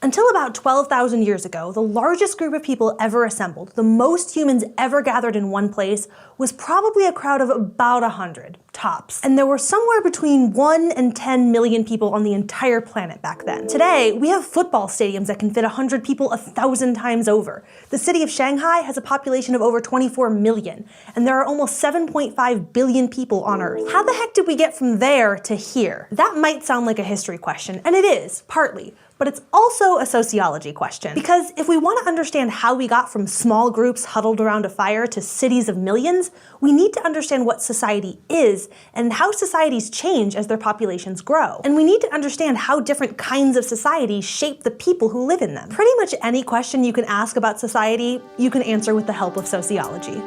Until about 12,000 years ago, the largest group of people ever assembled, the most humans ever gathered in one place, was probably a crowd of about 100, tops. And there were somewhere between 1 and 10 million people on the entire planet back then. Today, we have football stadiums that can fit 100 people 1,000 times over. The city of Shanghai has a population of over 24 million, and there are almost 7.5 billion people on Earth. How the heck did we get from there to here? That might sound like a history question, and it is, partly. But it's also a sociology question. Because if we want to understand how we got from small groups huddled around a fire to cities of millions, we need to understand what society is and how societies change as their populations grow. And we need to understand how different kinds of societies shape the people who live in them. Pretty much any question you can ask about society, you can answer with the help of sociology.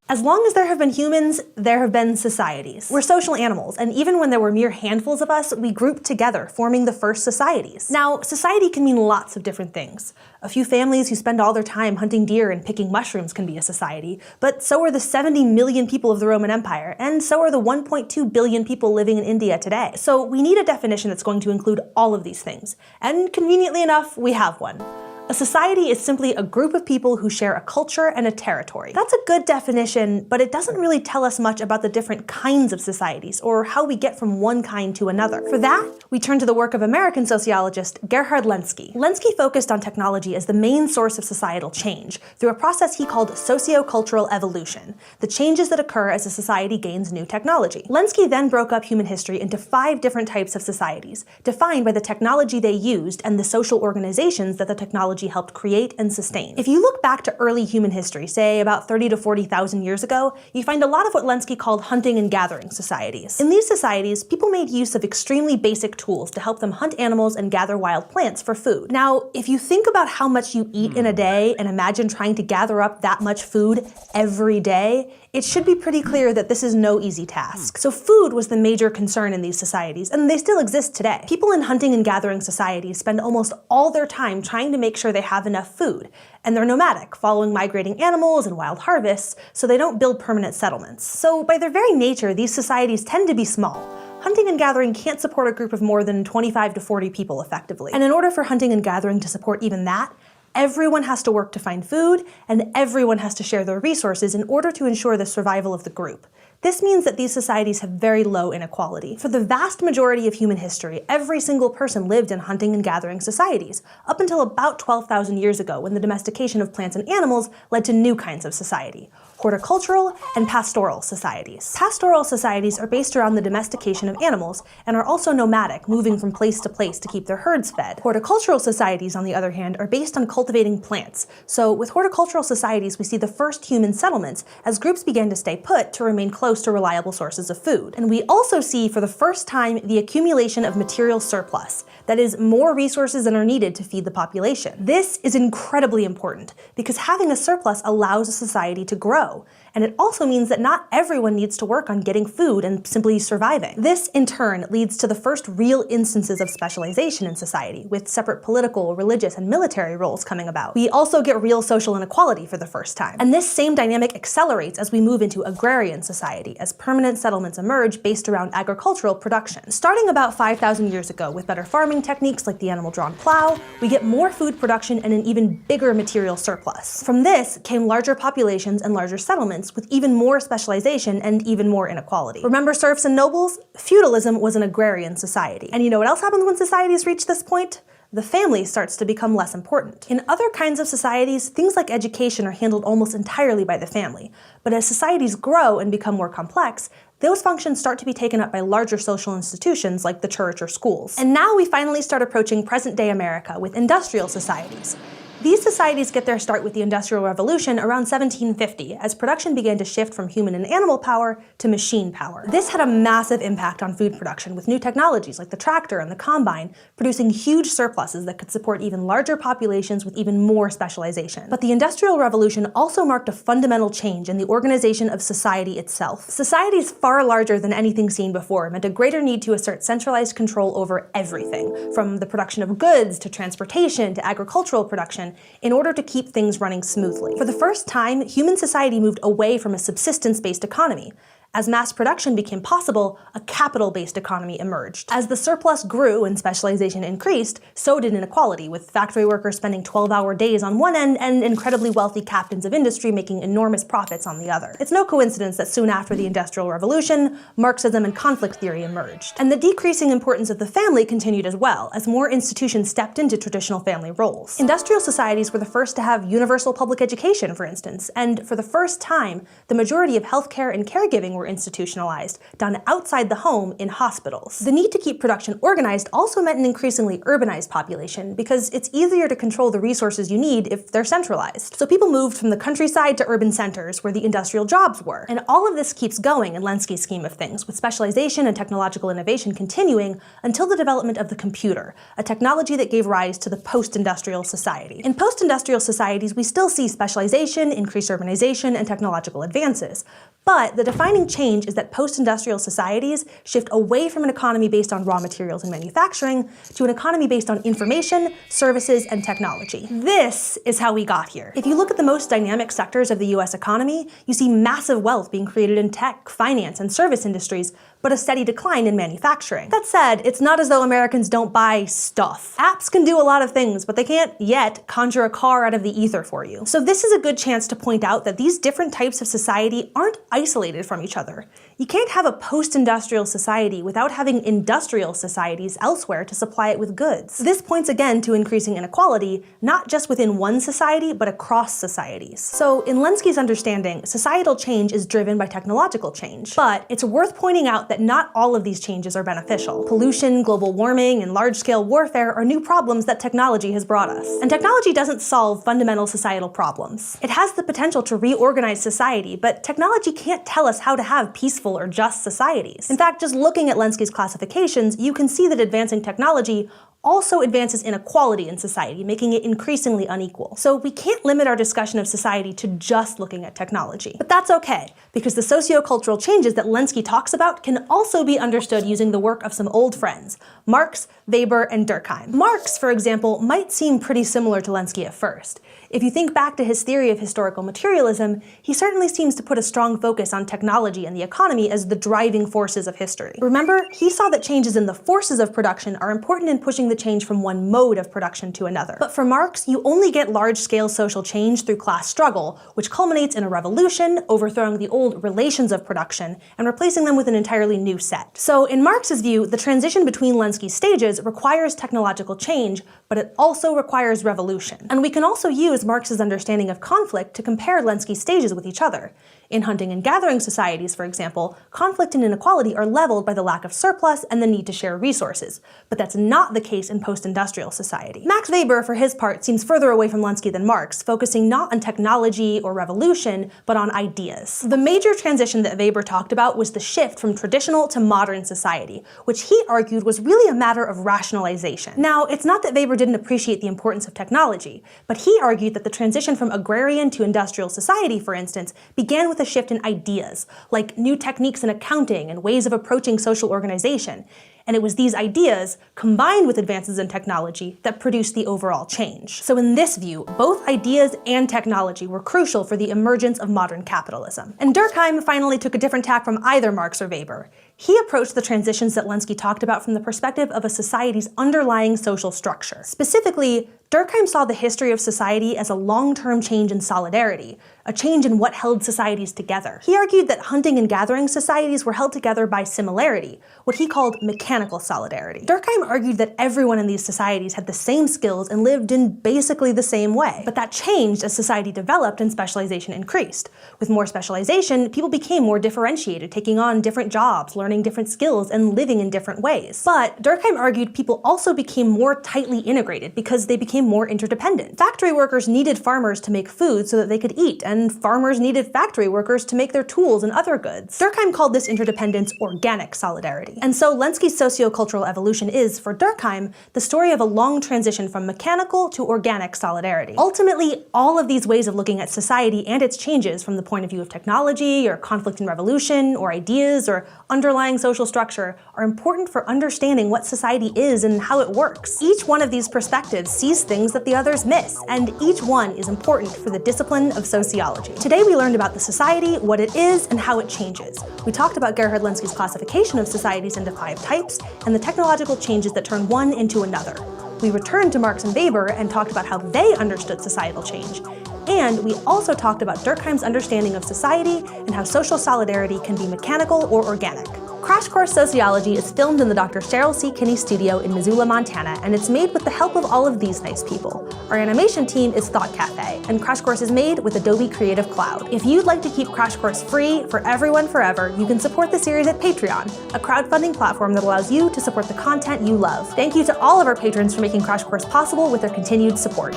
As long as there have been humans, there have been societies. We're social animals, and even when there were mere handfuls of us, we grouped together, forming the first societies. Now, society can mean lots of different things. A few families who spend all their time hunting deer and picking mushrooms can be a society, but so are the 70 million people of the Roman Empire, and so are the 1.2 billion people living in India today. So we need a definition that's going to include all of these things. And conveniently enough, we have one. A society is simply a group of people who share a culture and a territory. That's a good definition, but it doesn't really tell us much about the different kinds of societies or how we get from one kind to another. For that, we turn to the work of American sociologist Gerhard Lenski. Lenski focused on technology as the main source of societal change through a process he called sociocultural evolution, the changes that occur as a society gains new technology. Lenski then broke up human history into 5 different types of societies, defined by the technology they used and the social organizations that the technology helped create and sustain. If you look back to early human history, say about 30 to 40,000 years ago, you find a lot of what Lenski called hunting and gathering societies. In these societies, people made use of extremely basic tools to help them hunt animals and gather wild plants for food. Now, if you think about how much you eat in a day and imagine trying to gather up that much food every day, it should be pretty clear that this is no easy task. So food was the major concern in these societies, and they still exist today. People in hunting and gathering societies spend almost all their time trying to make sure they have enough food, and they're nomadic, following migrating animals and wild harvests, so they don't build permanent settlements. So by their very nature, these societies tend to be small. Hunting and gathering can't support a group of more than 25 to 40 people effectively. And in order for hunting and gathering to support even that, everyone has to work to find food, and everyone has to share their resources in order to ensure the survival of the group. This means that these societies have very low inequality. For the vast majority of human history, every single person lived in hunting and gathering societies, up until about 12,000 years ago when the domestication of plants and animals led to new kinds of society: horticultural and pastoral societies. Pastoral societies are based around the domestication of animals and are also nomadic, moving from place to place to keep their herds fed. Horticultural societies, on the other hand, are based on cultivating plants. So with horticultural societies, we see the first human settlements as groups began to stay put to remain close to reliable sources of food. And we also see for the first time the accumulation of material surplus, that is, more resources than are needed to feed the population. This is incredibly important because having a surplus allows a society to grow. And it also means that not everyone needs to work on getting food and simply surviving. This, in turn, leads to the first real instances of specialization in society, with separate political, religious, and military roles coming about. We also get real social inequality for the first time. And this same dynamic accelerates as we move into agrarian society, as permanent settlements emerge based around agricultural production. Starting about 5,000 years ago, with better farming techniques like the animal-drawn plow, we get more food production and an even bigger material surplus. From this came larger populations and larger settlements, with even more specialization and even more inequality. Remember serfs and nobles? Feudalism was an agrarian society. And you know what else happens when societies reach this point? The family starts to become less important. In other kinds of societies, things like education are handled almost entirely by the family. But as societies grow and become more complex, those functions start to be taken up by larger social institutions like the church or schools. And now we finally start approaching present-day America with industrial societies. These societies get their start with the Industrial Revolution around 1750, as production began to shift from human and animal power to machine power. This had a massive impact on food production, with new technologies like the tractor and the combine producing huge surpluses that could support even larger populations with even more specialization. But the Industrial Revolution also marked a fundamental change in the organization of society itself. Societies far larger than anything seen before meant a greater need to assert centralized control over everything, from the production of goods to transportation to agricultural production, production in order to keep things running smoothly. For the first time, human society moved away from a subsistence-based economy. As mass production became possible, a capital-based economy emerged. As the surplus grew and specialization increased, so did inequality, with factory workers spending 12-hour days on one end and incredibly wealthy captains of industry making enormous profits on the other. It's no coincidence that soon after the Industrial Revolution, Marxism and conflict theory emerged. And the decreasing importance of the family continued as well, as more institutions stepped into traditional family roles. Industrial societies were the first to have universal public education, for instance, and for the first time, the majority of healthcare and caregiving were institutionalized, done outside the home in hospitals. The need to keep production organized also meant an increasingly urbanized population, because it's easier to control the resources you need if they're centralized. So people moved from the countryside to urban centers where the industrial jobs were. And all of this keeps going in Lenski's scheme of things, with specialization and technological innovation continuing until the development of the computer, a technology that gave rise to the post-industrial society. In post-industrial societies, we still see specialization, increased urbanization, and technological advances. But the defining change is that post-industrial societies shift away from an economy based on raw materials and manufacturing to an economy based on information, services, and technology. This is how we got here. If you look at the most dynamic sectors of the US economy, you see massive wealth being created in tech, finance, and service industries, but a steady decline in manufacturing. That said, it's not as though Americans don't buy stuff. Apps can do a lot of things, but they can't yet conjure a car out of the ether for you. So this is a good chance to point out that these different types of society aren't isolated from each other. You can't have a post-industrial society without having industrial societies elsewhere to supply it with goods. This points again to increasing inequality, not just within one society, but across societies. So in Lenski's understanding, societal change is driven by technological change. But it's worth pointing out that not all of these changes are beneficial. Pollution, global warming, and large-scale warfare are new problems that technology has brought us. And technology doesn't solve fundamental societal problems. It has the potential to reorganize society, but technology can't tell us how to have peaceful or just societies. In fact, just looking at Lenski's classifications, you can see that advancing technology also advances inequality in society, making it increasingly unequal. So we can't limit our discussion of society to just looking at technology. But that's okay, because the sociocultural changes that Lenski talks about can also be understood using the work of some old friends, Marx, Weber, and Durkheim. Marx, for example, might seem pretty similar to Lenski at first. If you think back to his theory of historical materialism, he certainly seems to put a strong focus on technology and the economy as the driving forces of history. Remember, he saw that changes in the forces of production are important in pushing the change from one mode of production to another. But for Marx, you only get large-scale social change through class struggle, which culminates in a revolution, overthrowing the old relations of production, and replacing them with an entirely new set. So in Marx's view, the transition between Lenski's stages requires technological change, but it also requires revolution. And we can also use Marx's understanding of conflict to compare Lenski's stages with each other. In hunting and gathering societies, for example, conflict and inequality are leveled by the lack of surplus and the need to share resources. But that's not the case in post-industrial society. Max Weber, for his part, seems further away from Lenski than Marx, focusing not on technology or revolution, but on ideas. The major transition that Weber talked about was the shift from traditional to modern society, which he argued was really a matter of rationalization. Now, it's not that Weber didn't appreciate the importance of technology, but he argued that the transition from agrarian to industrial society, for instance, began with a shift in ideas, like new techniques in accounting and ways of approaching social organization. And it was these ideas, combined with advances in technology, that produced the overall change. So in this view, both ideas and technology were crucial for the emergence of modern capitalism. And Durkheim finally took a different tack from either Marx or Weber. He approached the transitions that Lenski talked about from the perspective of a society's underlying social structure. Specifically, Durkheim saw the history of society as a long-term change in solidarity, a change in what held societies together. He argued that hunting and gathering societies were held together by similarity, what he called mechanical solidarity. Durkheim argued that everyone in these societies had the same skills and lived in basically the same way. But that changed as society developed and specialization increased. With more specialization, people became more differentiated, taking on different jobs, learning different skills, and living in different ways. But Durkheim argued people also became more tightly integrated because they became more interdependent. Factory workers needed farmers to make food so that they could eat, and farmers needed factory workers to make their tools and other goods. Durkheim called this interdependence organic solidarity. And so Lenski's sociocultural evolution is, for Durkheim, the story of a long transition from mechanical to organic solidarity. Ultimately, all of these ways of looking at society and its changes from the point of view of technology, or conflict and revolution, or ideas, or underlying underlying social structure are important for understanding what society is and how it works. Each one of these perspectives sees things that the others miss, and each one is important for the discipline of sociology. Today we learned about the society, what it is, and how it changes. We talked about Gerhard Lenski's classification of societies into 5 types, and the technological changes that turn one into another. We returned to Marx and Weber and talked about how they understood societal change. And we also talked about Durkheim's understanding of society and how social solidarity can be mechanical or organic. Crash Course Sociology is filmed in the Dr. Cheryl C. Kinney studio in Missoula, Montana, and it's made with the help of all of these nice people. Our animation team is Thought Cafe, and Crash Course is made with Adobe Creative Cloud. If you'd like to keep Crash Course free for everyone forever, you can support the series at Patreon, a crowdfunding platform that allows you to support the content you love. Thank you to all of our patrons for making Crash Course possible with their continued support.